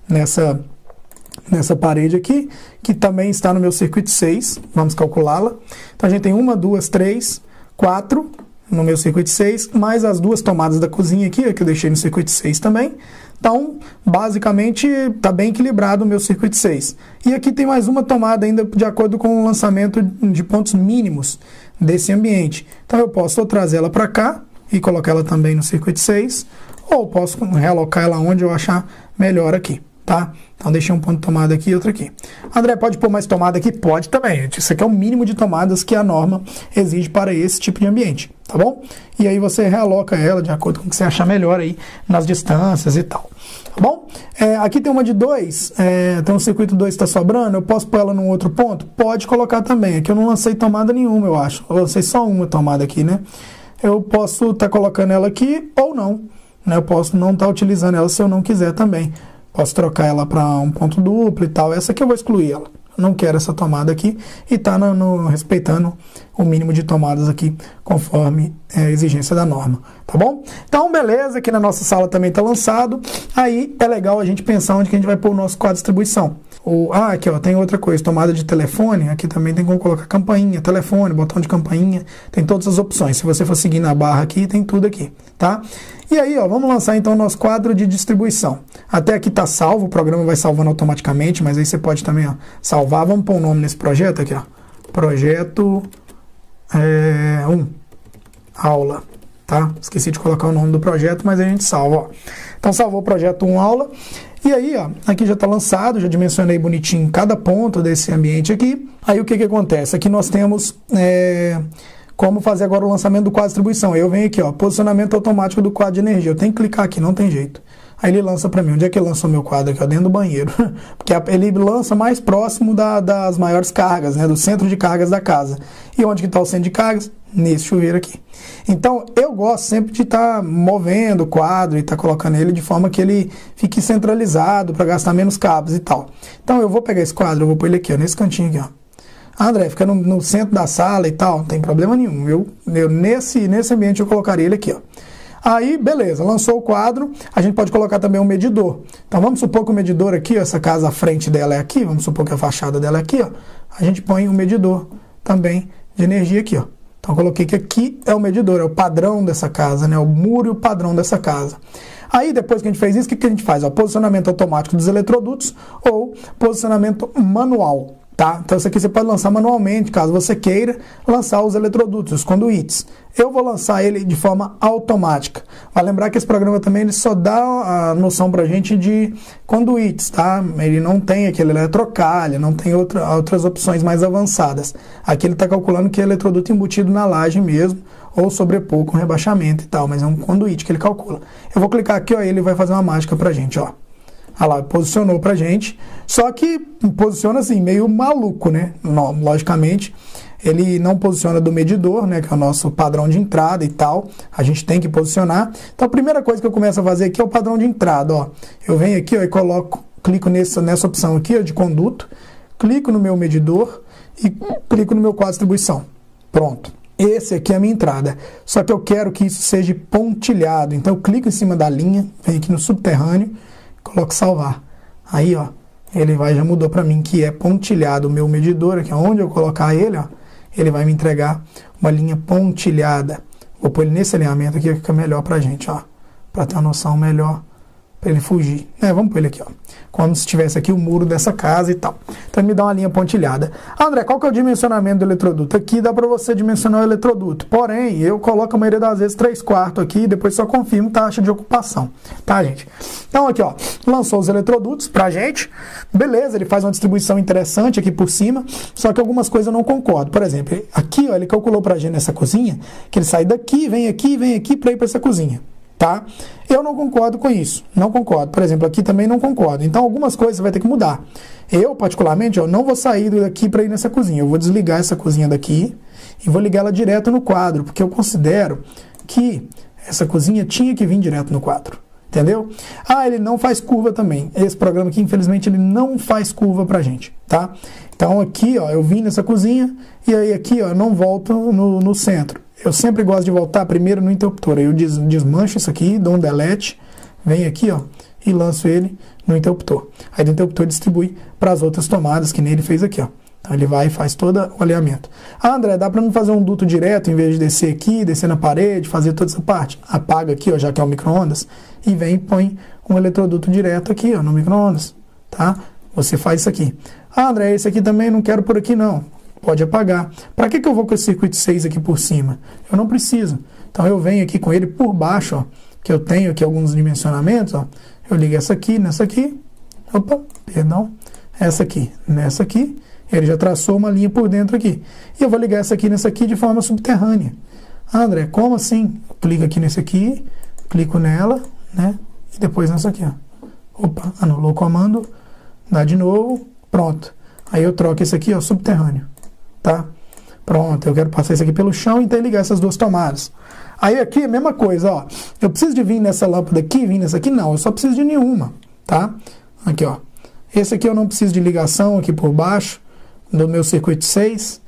nessa parede aqui, que também está no meu circuito 6. Vamos calculá-la. Então, a gente tem 1, 2, 3, 4 no meu circuito 6, mais as 2 tomadas da cozinha aqui, que eu deixei no circuito 6 também. Então, basicamente, está bem equilibrado o meu circuito 6. E aqui tem mais uma tomada ainda de acordo com o lançamento de pontos mínimos desse ambiente. Então, eu posso ou trazer ela para cá e colocar ela também no circuito 6, ou posso realocar ela onde eu achar melhor aqui, tá? Então, deixei um ponto de tomada aqui e outro aqui. André, pode pôr mais tomada aqui? Pode também, gente. Isso aqui é o mínimo de tomadas que a norma exige para esse tipo de ambiente, tá bom? E aí você realoca ela de acordo com o que você achar melhor aí nas distâncias e tal. Tá bom? Aqui tem uma de 2, tem um circuito 2 que está sobrando, eu posso pôr ela num outro ponto? Pode colocar também. Aqui eu não lancei tomada nenhuma, eu acho. Eu lancei só uma tomada aqui, né? Eu posso estar colocando ela aqui ou não, né? Eu posso não estar utilizando ela se eu não quiser também. Posso trocar ela para um ponto duplo e tal. Essa aqui eu vou excluir ela. Eu não quero essa tomada aqui e está respeitando o mínimo de tomadas aqui, conforme a exigência da norma, tá bom? Então, beleza, aqui na nossa sala também está lançado. Aí é legal a gente pensar onde que a gente vai pôr o nosso quadro de distribuição. Aqui ó, tem outra coisa, tomada de telefone, aqui também tem como colocar campainha, telefone, botão de campainha, tem todas as opções. Se você for seguir na barra aqui, tem tudo aqui, tá? E aí, ó, vamos lançar então o nosso quadro de distribuição. Até aqui tá salvo, o programa vai salvando automaticamente, mas aí você pode também, ó, salvar. Vamos pôr um nome nesse projeto aqui, ó. Projeto 1, aula, tá? Esqueci de colocar o nome do projeto, mas a gente salva, ó. Então salvou o projeto 1, aula. E aí, ó, aqui já está lançado, já dimensionei bonitinho cada ponto desse ambiente aqui. Aí o que acontece? Aqui nós temos como fazer agora o lançamento do quadro de distribuição. Eu venho aqui, ó, posicionamento automático do quadro de energia. Eu tenho que clicar aqui, não tem jeito. Aí ele lança para mim. Onde é que ele lançou meu quadro? Aqui, ó, dentro do banheiro. Porque ele lança mais próximo das maiores cargas, né, do centro de cargas da casa. E onde que está o centro de cargas? Nesse chuveiro aqui. Então, eu gosto sempre de estar movendo o quadro e estar colocando ele de forma que ele fique centralizado para gastar menos cabos e tal. Então, eu vou pegar esse quadro, eu vou pôr ele aqui, ó, nesse cantinho aqui, ó. André, fica no centro da sala e tal, não tem problema nenhum. Nesse ambiente eu colocaria ele aqui, ó. Aí, beleza, lançou o quadro, a gente pode colocar também um medidor. Então, vamos supor que o medidor aqui, ó, essa casa, a frente dela é aqui, vamos supor que a fachada dela é aqui, ó. A gente põe um medidor também de energia aqui, ó. Então, eu coloquei que aqui é o medidor, é o padrão dessa casa, né? O muro e o padrão dessa casa. Aí, depois que a gente fez isso, o que a gente faz? Ó, posicionamento automático dos eletrodutos ou posicionamento manual, tá? Então, isso aqui você pode lançar manualmente, caso você queira lançar os eletrodutos, os conduítes. Eu vou lançar ele de forma automática. Vai lembrar que esse programa também ele só dá a noção pra gente de conduítes, tá? Ele não tem aquele eletrocalha, não tem outras opções mais avançadas. Aqui ele está calculando que é eletroduto embutido na laje mesmo, ou sobrepor com rebaixamento e tal, mas é um conduíte que ele calcula. Eu vou clicar aqui, ó, ele vai fazer uma mágica pra gente, ó. Olha lá, posicionou pra gente, só que posiciona assim, meio maluco, né? Não, logicamente, ele não posiciona do medidor, né? Que é o nosso padrão de entrada e tal, a gente tem que posicionar. Então a primeira coisa que eu começo a fazer aqui é o padrão de entrada, ó. Eu venho aqui, ó, e clico nessa opção aqui, ó, de conduto, clico no meu medidor e clico no meu quadro de distribuição. Pronto. Esse aqui é a minha entrada, só que eu quero que isso seja pontilhado, então eu clico em cima da linha, venho aqui no subterrâneo, coloco salvar. Aí, ó, ele já mudou para mim que é pontilhado o meu medidor, aqui onde eu colocar ele, ó, ele vai me entregar uma linha pontilhada. Vou pôr ele nesse alinhamento aqui, que fica melhor pra gente, ó, para ter uma noção melhor, para ele fugir. Vamos pôr ele aqui, ó, como se tivesse aqui o muro dessa casa e tal. Então ele me dá uma linha pontilhada. André, qual que é o dimensionamento do eletroduto? Aqui dá para você dimensionar o eletroduto, porém, eu coloco a maioria das vezes 3/4 aqui e depois só confirmo taxa de ocupação, tá, gente? Então aqui, ó, lançou os eletrodutos pra gente, beleza, ele faz uma distribuição interessante aqui por cima, só que algumas coisas eu não concordo. Por exemplo, aqui, ó, ele calculou pra gente nessa cozinha, que ele sai daqui, vem aqui pra ir pra essa cozinha. tá? Eu não concordo com isso, não concordo. Por exemplo, aqui também não concordo. Então, algumas coisas você vai ter que mudar. Eu, particularmente, ó, não vou sair daqui para ir nessa cozinha. Eu vou desligar essa cozinha daqui e vou ligar ela direto no quadro, porque eu considero que essa cozinha tinha que vir direto no quadro. Entendeu? Ah, ele não faz curva também. Esse programa aqui, infelizmente, ele não faz curva pra gente, tá? Então aqui, ó, eu vim nessa cozinha e aí aqui, ó, eu não volto no centro. Eu sempre gosto de voltar primeiro no interruptor. Aí eu desmancho isso aqui, dou um delete, venho aqui, ó, e lanço ele no interruptor. Aí do interruptor distribui para as outras tomadas, que nem ele fez aqui, ó. Então ele vai e faz todo o alinhamento. Ah, André, dá para não fazer um duto direto em vez de descer aqui, descer na parede, fazer toda essa parte? Apaga aqui, ó, já que é o micro-ondas, e vem e põe um eletroduto direto aqui, ó, no micro-ondas, tá? Você faz isso aqui. Ah, André, esse aqui também não quero por aqui não. Pode apagar. Para que eu vou com esse circuito 6 aqui por cima? Eu não preciso. Então eu venho aqui com ele por baixo, ó, que eu tenho aqui alguns dimensionamentos, ó. Eu ligo essa aqui, nessa aqui. Opa, perdão. Essa aqui, nessa aqui. Ele já traçou uma linha por dentro aqui. E eu vou ligar essa aqui nessa aqui de forma subterrânea. Ah, André, como assim? Clica aqui nesse aqui, clico nela, né? E depois nessa aqui, ó. Opa, anulou o comando. Dá de novo. Pronto. Aí eu troco esse aqui, ó, subterrâneo. Tá? Pronto, eu quero passar isso aqui pelo chão e interligar essas duas tomadas. Aí aqui a mesma coisa, ó. Eu preciso de vir nessa lâmpada aqui, vir nessa aqui? Não, eu só preciso de nenhuma, tá? Aqui, ó. Esse aqui eu não preciso de ligação aqui por baixo do meu circuito 6.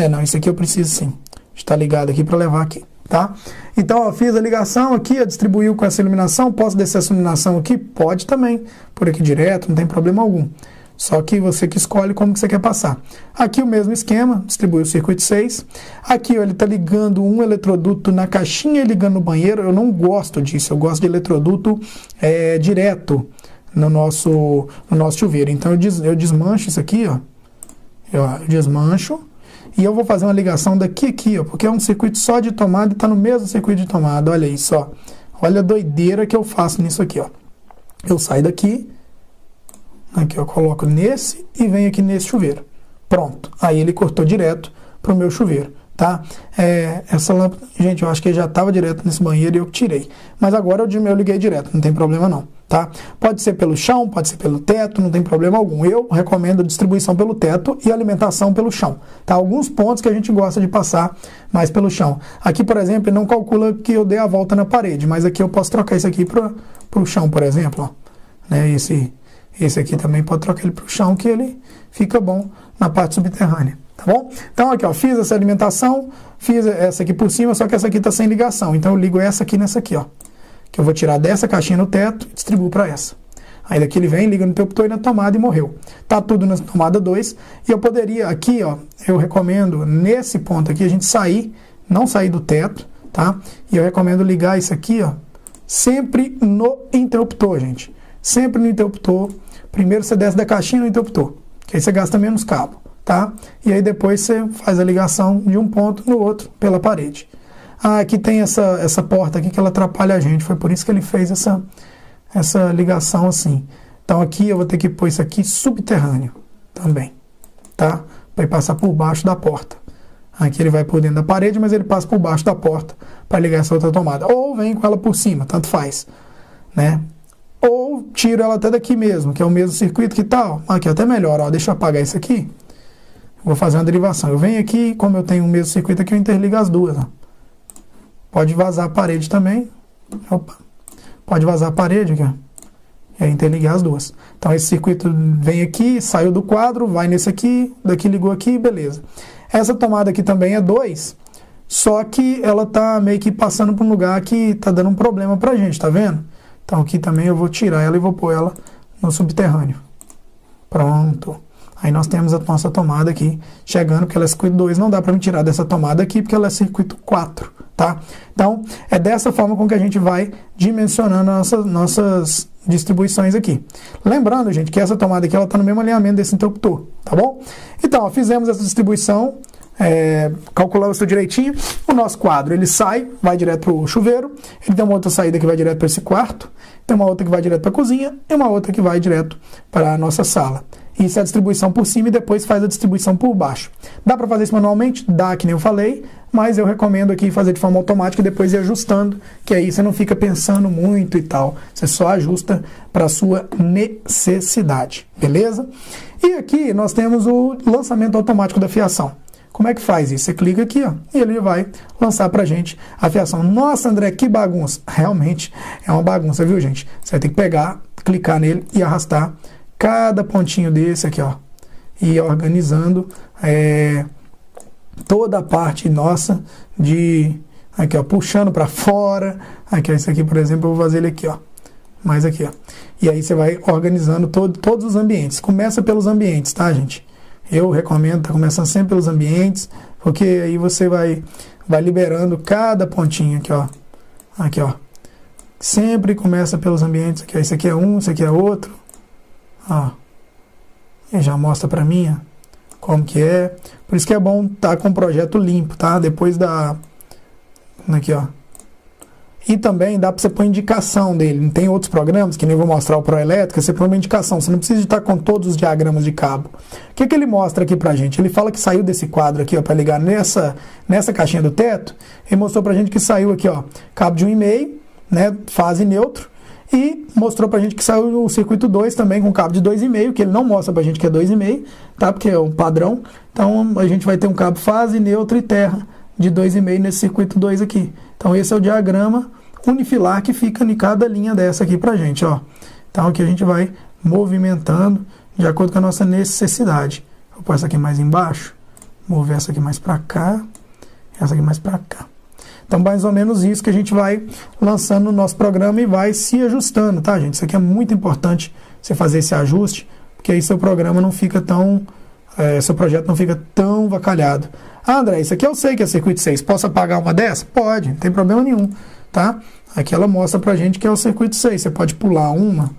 Não, esse aqui eu preciso sim. Está ligado aqui para levar aqui, tá? Então, ó, fiz a ligação aqui, eu distribuiu com essa iluminação. Posso descer essa iluminação aqui? Pode também. Por aqui direto, não tem problema algum. Só que você que escolhe como que você quer passar. Aqui o mesmo esquema, distribui o circuito 6. Aqui ó, ele está ligando um eletroduto na caixinha e ligando no banheiro. Eu não gosto disso, eu gosto de eletroduto direto no nosso chuveiro. Então eu desmancho isso aqui, ó. Eu desmancho e eu vou fazer uma ligação daqui a aqui, ó, porque é um circuito só de tomada e está no mesmo circuito de tomada. Olha isso, ó. Olha a doideira que eu faço nisso aqui, ó. Eu saio daqui. Aqui eu coloco nesse e venho aqui nesse chuveiro. Pronto. Aí ele cortou direto para o meu chuveiro, tá? Essa lâmpada, gente, eu acho que já estava direto nesse banheiro e eu tirei. Mas agora eu liguei direto, não tem problema não, tá? Pode ser pelo chão, pode ser pelo teto, não tem problema algum. Eu recomendo a distribuição pelo teto e alimentação pelo chão, tá? Alguns pontos que a gente gosta de passar mais pelo chão. Aqui, por exemplo, ele não calcula que eu dei a volta na parede, mas aqui eu posso trocar isso aqui para o chão, por exemplo, ó. Né? Esse aqui também pode trocar ele para o chão, que ele fica bom na parte subterrânea, tá bom? Então aqui, ó, fiz essa alimentação, fiz essa aqui por cima, só que essa aqui está sem ligação. Então eu ligo essa aqui nessa aqui, ó. Que eu vou tirar dessa caixinha no teto e distribuo para essa. Aí daqui ele vem, liga no interruptor e na tomada e morreu. Tá tudo na tomada 2. E eu poderia aqui, ó, eu recomendo nesse ponto aqui a gente não sair do teto, tá? E eu recomendo ligar isso aqui, ó, sempre no interruptor, gente. Sempre no interruptor. Primeiro você desce da caixinha no interruptor, que aí você gasta menos cabo, tá? E aí depois você faz a ligação de um ponto no outro pela parede. Ah, aqui tem essa porta aqui que ela atrapalha a gente, foi por isso que ele fez essa ligação assim. Então aqui eu vou ter que pôr isso aqui subterrâneo também, tá? Vai passar por baixo da porta. Aqui ele vai por dentro da parede, mas ele passa por baixo da porta para ligar essa outra tomada. Ou vem com ela por cima, tanto faz, né? Ou tiro ela até daqui mesmo, que é o mesmo circuito que tal. Aqui até melhor, ó, deixa eu apagar isso aqui. Vou fazer uma derivação. Eu venho aqui, como eu tenho o mesmo circuito aqui, eu interligo as duas, ó. Pode vazar a parede também. Opa. Pode vazar a parede aqui, ó. E aí interligar as duas. Então esse circuito vem aqui, saiu do quadro, vai nesse aqui, daqui ligou aqui, beleza. Essa tomada aqui também é 2, só que ela tá meio que passando por um lugar que tá dando um problema pra gente, tá vendo? Então aqui também eu vou tirar ela e vou pôr ela no subterrâneo. Pronto. Aí nós temos a nossa tomada aqui chegando, porque ela é circuito 2, não dá para me tirar dessa tomada aqui, porque ela é circuito 4, tá? Então, é dessa forma com que a gente vai dimensionando nossas distribuições aqui. Lembrando, gente, que essa tomada aqui, ela está no mesmo alinhamento desse interruptor, tá bom? Então, ó, fizemos essa distribuição, calculamos tudo direitinho. O nosso quadro, ele sai, vai direto para o chuveiro, ele tem uma outra saída que vai direto para esse quarto, tem uma outra que vai direto para a cozinha e uma outra que vai direto para a nossa sala. Isso é a distribuição por cima e depois faz a distribuição por baixo. Dá para fazer isso manualmente? Dá, que nem eu falei. mas eu recomendo aqui fazer de forma automática e depois ir ajustando, que aí você não fica pensando muito e tal. Você só ajusta para a sua necessidade, beleza? E aqui nós temos o lançamento automático da fiação. Como é que faz isso? Você clica aqui, ó, e ele vai lançar pra gente a fiação. Nossa, André, que bagunça! Realmente é uma bagunça, viu, gente? Você vai ter que pegar, clicar nele e arrastar cada pontinho desse aqui, ó, e ir organizando toda a parte nossa de aqui, ó, puxando para fora. Aqui, ó, esse aqui, por exemplo, eu vou fazer ele aqui, ó, mais aqui, ó. E aí você vai organizando todos os ambientes. Começa pelos ambientes, tá, gente? Eu recomendo, tá começando sempre pelos ambientes, porque aí você vai liberando cada pontinho aqui, ó. Aqui, ó. Sempre começa pelos ambientes aqui, ó. Esse aqui é um, esse aqui é outro. Ó. E já mostra pra mim, ó, como que é. Por isso que é bom estar com o projeto limpo, tá? Depois da... Aqui, ó. E também dá para você pôr indicação dele. Não tem outros programas, que nem eu vou mostrar o Proelétrica, você põe uma indicação. Você não precisa estar com todos os diagramas de cabo. O que ele mostra aqui pra gente? Ele fala que saiu desse quadro aqui, ó, para ligar nessa caixinha do teto. Ele mostrou pra gente que saiu aqui, ó, cabo de 1,5, né, fase neutro. E mostrou pra gente que saiu o circuito 2 também com cabo de 2,5, que ele não mostra pra gente que é 2,5, tá? Porque é um padrão. Então a gente vai ter um cabo fase, neutro e terra de 2,5 nesse circuito 2 aqui. Então esse é o diagrama unifilar que fica em cada linha dessa aqui pra gente, ó. Então aqui a gente vai movimentando de acordo com a nossa necessidade. Vou pôr essa aqui mais embaixo, mover essa aqui mais pra cá, essa aqui mais pra cá. Então mais ou menos isso que a gente vai lançando no nosso programa e vai se ajustando, tá, gente? Isso aqui é muito importante, você fazer esse ajuste, porque aí seu programa não fica tão... seu projeto não fica tão vacalhado. Ah, André, isso aqui eu sei que é circuito 6. Posso apagar uma dessa? Pode, não tem problema nenhum, tá? Aqui ela mostra pra gente que é o circuito 6. Você pode pular uma,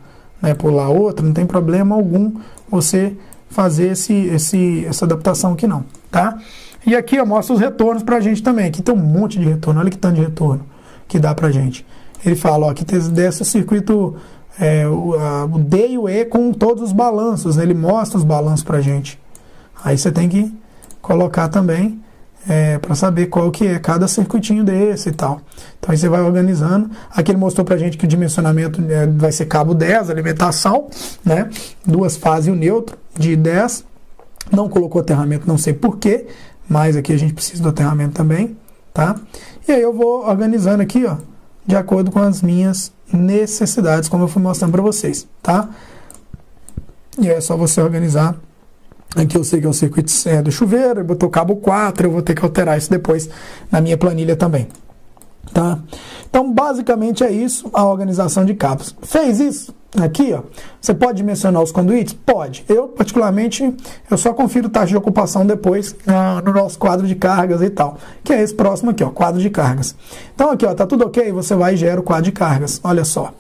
né, pular outra, não tem problema algum você fazer essa adaptação aqui não, tá? E aqui eu mostro os retornos pra gente também. Aqui tem um monte de retorno, olha que tanto de retorno que dá pra gente. Ele fala, ó, aqui tem desse circuito o D e o E com todos os balanços, né? Ele mostra os balanços pra gente. Aí você tem que colocar também para saber qual que é cada circuitinho desse e tal. Então aí você vai organizando. Aqui ele mostrou pra gente que o dimensionamento vai ser cabo 10, alimentação, né? 2 fases e o neutro de 10. Não colocou aterramento, não sei porquê, mas aqui a gente precisa do aterramento também, tá? E aí eu vou organizando aqui, ó, de acordo com as minhas necessidades, como eu fui mostrando para vocês, tá? E aí é só você organizar. Aqui eu sei que é o circuito do chuveiro, botou cabo 4, eu vou ter que alterar isso depois na minha planilha também, tá? Então basicamente é isso, a organização de cabos. Fez isso? Aqui, ó, você pode dimensionar os conduítes? Pode. Eu, particularmente, eu só confiro taxa de ocupação depois no nosso quadro de cargas e tal, que é esse próximo aqui, ó, quadro de cargas. Então aqui, ó, tá tudo ok? Você vai e gera o quadro de cargas. Olha só.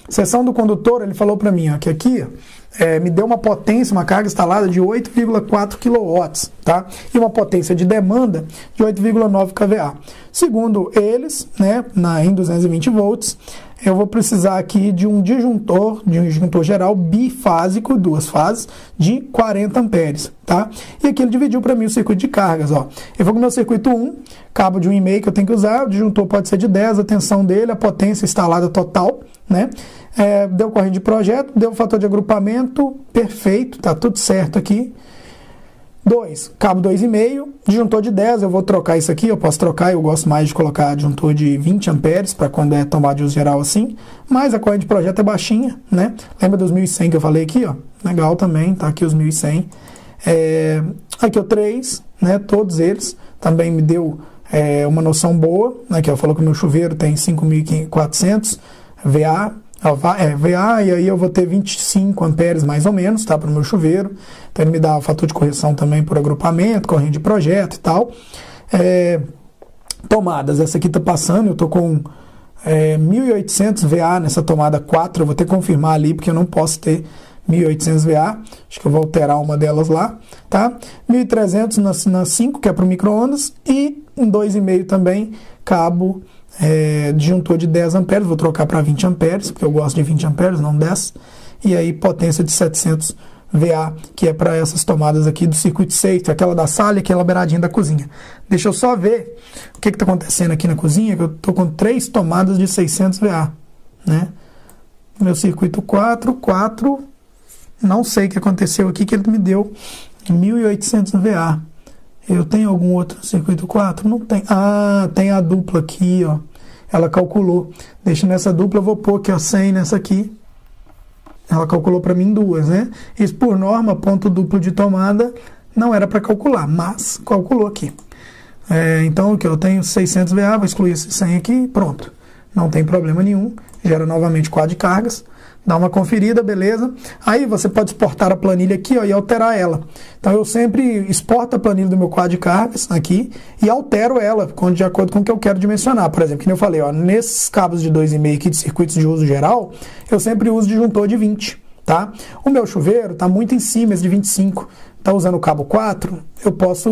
Seção do condutor, ele falou para mim, ó, que aqui me deu uma potência, uma carga instalada de 8,4 kW, tá? E uma potência de demanda de 8,9 kVA. Segundo eles, né, em 220 volts, eu vou precisar aqui de um disjuntor geral bifásico, 2 fases, de 40 amperes, tá? E aqui ele dividiu para mim o circuito de cargas, ó. Eu vou com o meu circuito 1, cabo de 1,5 que eu tenho que usar, o disjuntor pode ser de 10, a tensão dele, a potência instalada total, né? Deu corrente de projeto, deu fator de agrupamento, perfeito, tá tudo certo aqui. 2, cabo 2,5, disjuntor de 10, eu vou trocar isso aqui, eu posso trocar, eu gosto mais de colocar disjuntor de 20 amperes, para quando é tomada de uso geral assim, mas a corrente de projeto é baixinha, né? Lembra dos 1.100 que eu falei aqui, ó? Legal também, tá aqui os 1.100. Aqui o 3, né? Todos eles, também me deu uma noção boa, né? Que eu falou que o meu chuveiro tem 5.400 VA, VA, e aí eu vou ter 25 amperes mais ou menos, tá, para o meu chuveiro. Então ele me dá o fator de correção também por agrupamento, corrente de projeto e tal. Tomadas, essa aqui tá passando, eu tô com 1.800 VA nessa tomada 4, eu vou ter que confirmar ali, porque eu não posso ter 1.800 VA, acho que eu vou alterar uma delas lá, tá? 1.300 na 5, que é para o micro-ondas, e em 2,5 também, cabo disjuntor de 10 amperes, vou trocar para 20 amperes, porque eu gosto de 20 amperes, não 10, e aí potência de 700 VA, que é para essas tomadas aqui do circuito safety, aquela da sala e aquela beiradinha da cozinha. Deixa eu só ver o que está acontecendo aqui na cozinha, que eu estou com 3 tomadas de 600 VA, né? Meu circuito 4, não sei o que aconteceu aqui, que ele me deu 1800 VA. Eu tenho algum outro circuito 4? Não tem. Ah, tem a dupla aqui, ó. Ela calculou. Deixa nessa dupla, eu vou pôr aqui, ó, 100 nessa aqui. Ela calculou para mim 2, né? Isso por norma, ponto duplo de tomada, não era para calcular, mas calculou aqui. Então, aqui eu tenho 600 VA, vou excluir esse 100 aqui, pronto. Não tem problema nenhum. Gera novamente quadro de cargas. Dá uma conferida, beleza? Aí você pode exportar a planilha aqui, ó, e alterar ela. Então eu sempre exporto a planilha do meu quadro de cargas aqui e altero ela de acordo com o que eu quero dimensionar. Por exemplo, como eu falei, ó, nesses cabos de 2,5 aqui de circuitos de uso geral, eu sempre uso disjuntor de 20, tá? O meu chuveiro está muito em cima, esse de 25. Está usando o cabo 4, eu posso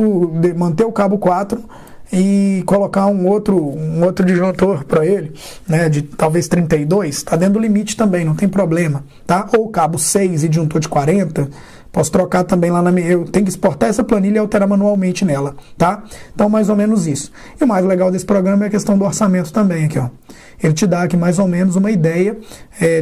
manter o cabo 4 e colocar um outro disjuntor para ele, né, de talvez 32, está dentro do limite também, não tem problema, tá? Ou cabo 6 e disjuntor de 40, posso trocar também lá eu tenho que exportar essa planilha e alterar manualmente nela, tá? Então, mais ou menos isso. E o mais legal desse programa é a questão do orçamento também, aqui, ó. Ele te dá aqui mais ou menos uma ideia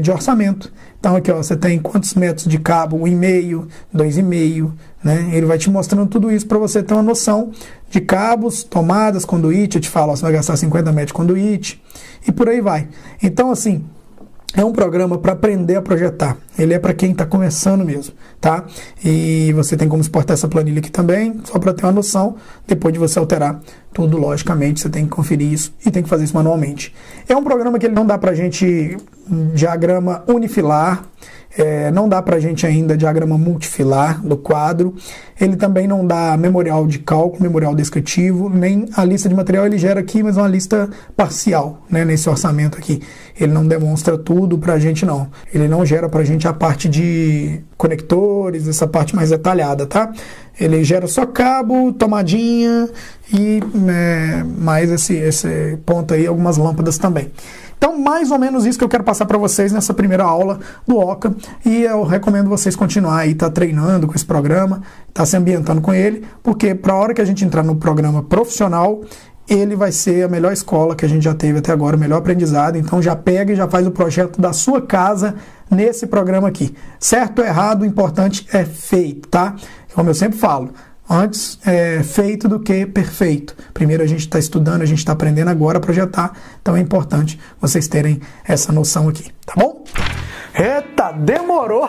de orçamento. Então, aqui, ó, você tem quantos metros de cabo, 1,5, 2,5, né? Ele vai te mostrando tudo isso para você ter uma noção de cabos, tomadas, conduíte. Eu te falo, ó, você vai gastar 50 metros de conduíte e por aí vai. Então, assim, é um programa para aprender a projetar. Ele é para quem está começando mesmo, tá? E você tem como exportar essa planilha aqui também, só para ter uma noção. Depois de você alterar tudo, logicamente, você tem que conferir isso e tem que fazer isso manualmente. É um programa que ele não dá para a gente diagrama unifilar, não dá para a gente ainda diagrama multifilar do quadro. Ele também não dá memorial de cálculo, memorial descritivo, nem a lista de material ele gera aqui, mas uma lista parcial, né, nesse orçamento aqui. Ele não demonstra tudo para a gente, não. Ele não gera para a gente a parte de conectores, essa parte mais detalhada, tá? Ele gera só cabo, tomadinha e mais esse ponto aí, algumas lâmpadas também. Então, mais ou menos isso que eu quero passar para vocês nessa primeira aula do Oca, e eu recomendo vocês continuar aí, tá treinando com esse programa, tá se ambientando com ele, porque para a hora que a gente entrar no programa profissional, ele vai ser a melhor escola que a gente já teve até agora, o melhor aprendizado. Então já pega e já faz o projeto da sua casa nesse programa aqui. Certo ou errado, o importante é feito, tá? Como eu sempre falo, antes é feito do que perfeito. Primeiro a gente está estudando, a gente está aprendendo agora a projetar, então é importante vocês terem essa noção aqui, tá bom? Eita, demorou,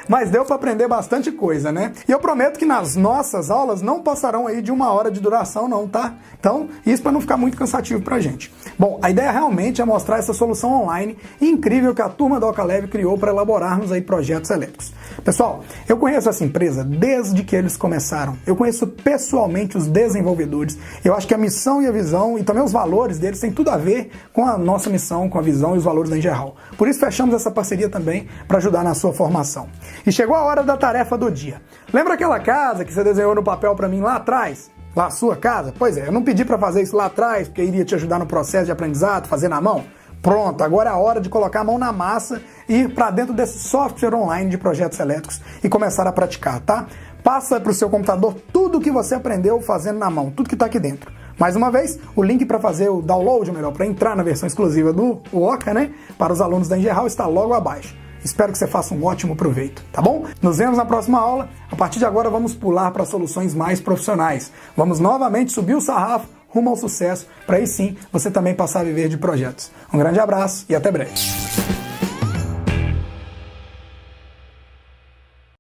mas deu para aprender bastante coisa, né? E eu prometo que nas nossas aulas não passarão aí de 1 hora de duração não, tá? Então, isso para não ficar muito cansativo pra gente. Bom, a ideia realmente é mostrar essa solução online incrível que a turma da Ocalev criou para elaborarmos aí projetos elétricos. Pessoal, eu conheço essa empresa desde que eles começaram. Eu conheço pessoalmente os desenvolvedores. Eu acho que a missão e a visão e também os valores deles têm tudo a ver com a nossa missão, com a visão e os valores da Engerhall. Por isso fechamos essa parceria também para ajudar na sua formação. E chegou a hora da tarefa do dia. Lembra aquela casa que você desenhou no papel para mim lá atrás? Lá a sua casa? Pois é, eu não pedi para fazer isso lá atrás, porque iria te ajudar no processo de aprendizado, fazer na mão. Pronto, agora é a hora de colocar a mão na massa e ir para dentro desse software online de projetos elétricos e começar a praticar, tá? Passa para o seu computador tudo o que você aprendeu fazendo na mão, tudo que está aqui dentro. Mais uma vez, o link para fazer o download, ou melhor, para entrar na versão exclusiva do Oca, né, para os alunos da Engerhall está logo abaixo. Espero que você faça um ótimo proveito, tá bom? Nos vemos na próxima aula. A partir de agora vamos pular para soluções mais profissionais. Vamos novamente subir o sarrafo rumo ao sucesso, para aí sim você também passar a viver de projetos. Um grande abraço e até breve.